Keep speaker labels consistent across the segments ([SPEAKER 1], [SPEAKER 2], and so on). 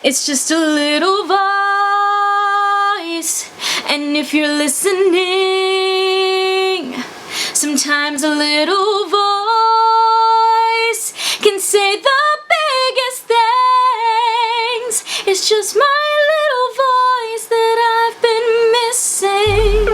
[SPEAKER 1] It's just a little voice, and if you're listening, sometimes a little voice can say the biggest things. It's just my little voice that I've been missing.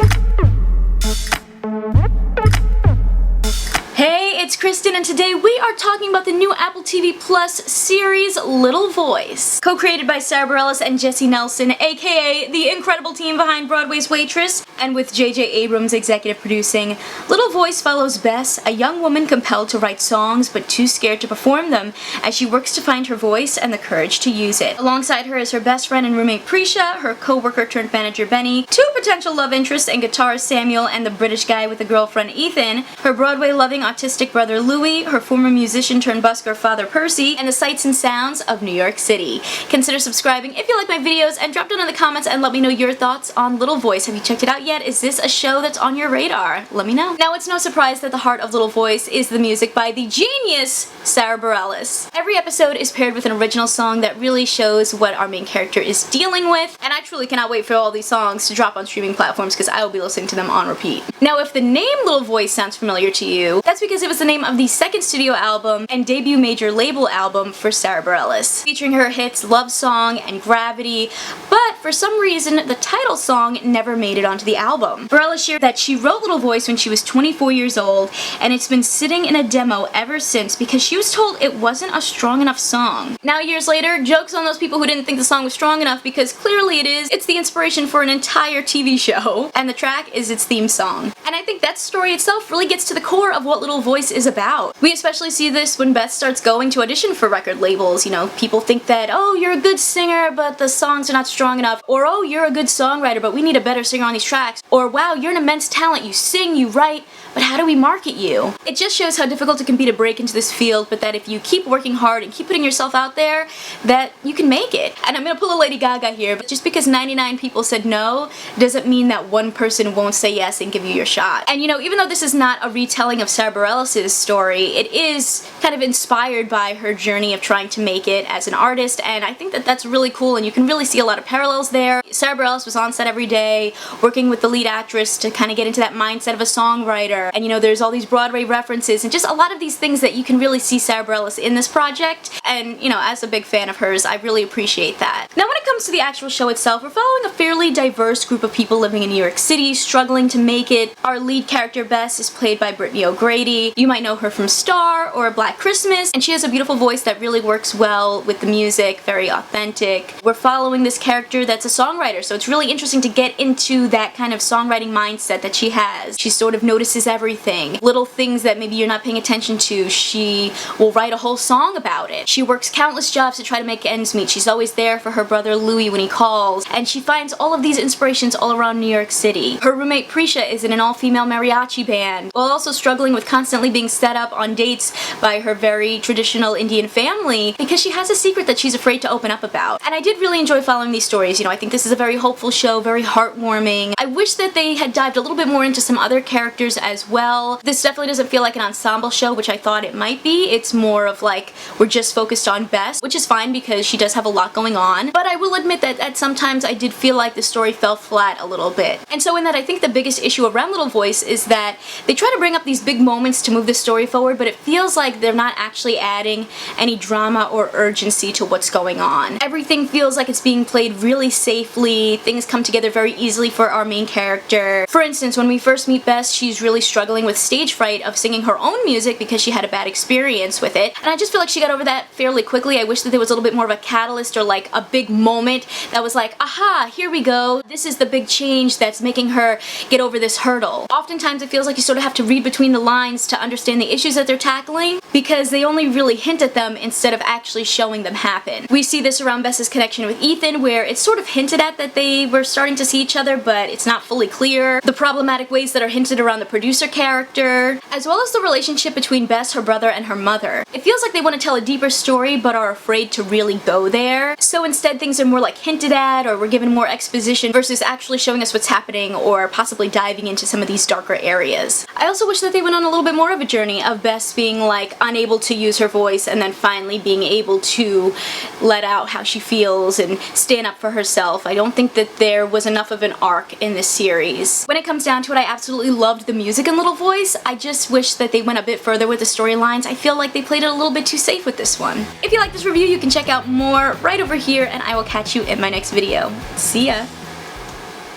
[SPEAKER 1] Hey, it's Kristen, and today we are talking about the new Apple TV Plus series, Little Voice. Co-created by Sara Bareilles and Jessie Nelson, aka the incredible team behind Broadway's Waitress, and with J.J. Abrams executive producing, Little Voice follows Bess, a young woman compelled to write songs but too scared to perform them, as she works to find her voice and the courage to use it. Alongside her is her best friend and roommate Prisha, her co-worker turned manager Benny, two potential love interests and guitarist Samuel, and the British guy with a girlfriend Ethan, her Broadway-loving autistic brother Louie, her former musician turned busker father Percy, and the sights and sounds of New York City. Consider subscribing if you like my videos, and drop down in the comments and let me know your thoughts on Little Voice. Have you checked it out yet? Is this a show that's on your radar? Let me know. Now, it's no surprise that the heart of Little Voice is the music by the genius Sara Bareilles. Every episode is paired with an original song that really shows what our main character is dealing with, and I truly cannot wait for all these songs to drop on streaming platforms because I will be listening to them on repeat. Now, if the name Little Voice sounds familiar to you, that's because it was the name of the second studio album and debut major label album for Sara Bareilles, featuring her hits Love Song and Gravity, but for some reason the title song never made it onto the album. Bareilles shared that she wrote Little Voice when she was 24 years old, and it's been sitting in a demo ever since because she was told it wasn't a strong enough song. Now, years later, jokes on those people who didn't think the song was strong enough, because clearly it is. It's the inspiration for an entire TV show, and the track is its theme song. And I think that story itself really gets to the core of what Little Voice is about. We especially see this when Bess starts going to audition for record labels. You know, people think that, oh, you're a good singer, but the songs are not strong enough. Or, oh, you're a good songwriter, but we need a better singer on these tracks. Or, wow, you're an immense talent. You sing, you write, but how do we market you? It just shows how difficult it can be to break into this field, but that if you keep working hard and keep putting yourself out there, that you can make it. And I'm gonna pull a Lady Gaga here, but just because 99 people said no, doesn't mean that one person won't say yes and give you your shot. And you know, even though this is not a retelling of Sara Bareilles' story, it is kind of inspired by her journey of trying to make it as an artist, and I think that that's really cool, and you can really see a lot of parallels there. Sara Bareilles was on set every day, working with the lead actress to kind of get into that mindset of a songwriter, and you know, there's all these Broadway references, and just a lot of these things that you can really see Sara Bareilles in this project, and you know, as a big fan of hers, I really appreciate that. Now, when it comes to the actual show itself, we're following a fairly diverse group of people living in New York City, struggling to make it. Our lead character, Bess, is played by Brittany O'Grady. You might know her from Star or Black Christmas, and she has a beautiful voice that really works well with the music, very authentic. We're following this character that's a songwriter, so it's really interesting to get into that kind of songwriting mindset that she has. She sort of notices everything. Little things that maybe you're not paying attention to, she will write a whole song about it. She works countless jobs to try to make ends meet. She's always there for her brother Louie when he calls, and she finds all of these inspirations all around New York City. Her roommate Prisha is in an all-female mariachi band, while also struggling with constantly being set up on dates by her very traditional Indian family because she has a secret that she's afraid to open up about. And I did really enjoy following these stories. You know, I think this is a very hopeful show, very heartwarming. I wish that they had dived a little bit more into some other characters as well. This definitely doesn't feel like an ensemble show, which I thought it might be. It's more of like, we're just focused on Bess, which is fine because she does have a lot going on. But I will admit that at sometimes I did feel like the story fell flat a little bit. And so in that, I think the biggest issue around Little Voice is that they try to bring up these big moments to move the story forward, but it feels like they're not actually adding any drama or urgency to what's going on. Everything feels like it's being played really safely. Things come together very easily for our main character. For instance, when we first meet Bess, she's really struggling with stage fright of singing her own music because she had a bad experience with it, and I just feel like she got over that fairly quickly. I wish that there was a little bit more of a catalyst or like a big moment that was like, aha, here we go. This is the big change that's making her get over this hurdle. Oftentimes it feels like you sort of have to read between the lines to understand the issues that they're tackling because they only really hint at them instead of actually showing them happen. We see this around Bess's connection with Ethan, where it's sort sort of hinted at that they were starting to see each other, but it's not fully clear. The problematic ways that are hinted around the producer character, as well as the relationship between Bess, her brother, and her mother. It feels like they want to tell a deeper story but are afraid to really go there. So instead things are more like hinted at, or we're given more exposition versus actually showing us what's happening or possibly diving into some of these darker areas. I also wish that they went on a little bit more of a journey of Bess being like unable to use her voice and then finally being able to let out how she feels and stand up for herself. I don't think that there was enough of an arc in this series. When it comes down to it, I absolutely loved the music in Little Voice. I just wish that they went a bit further with the storylines. I feel like they played it a little bit too safe with this one. If you like this review, you can check out more right over here, and I will catch you in my next video. See ya!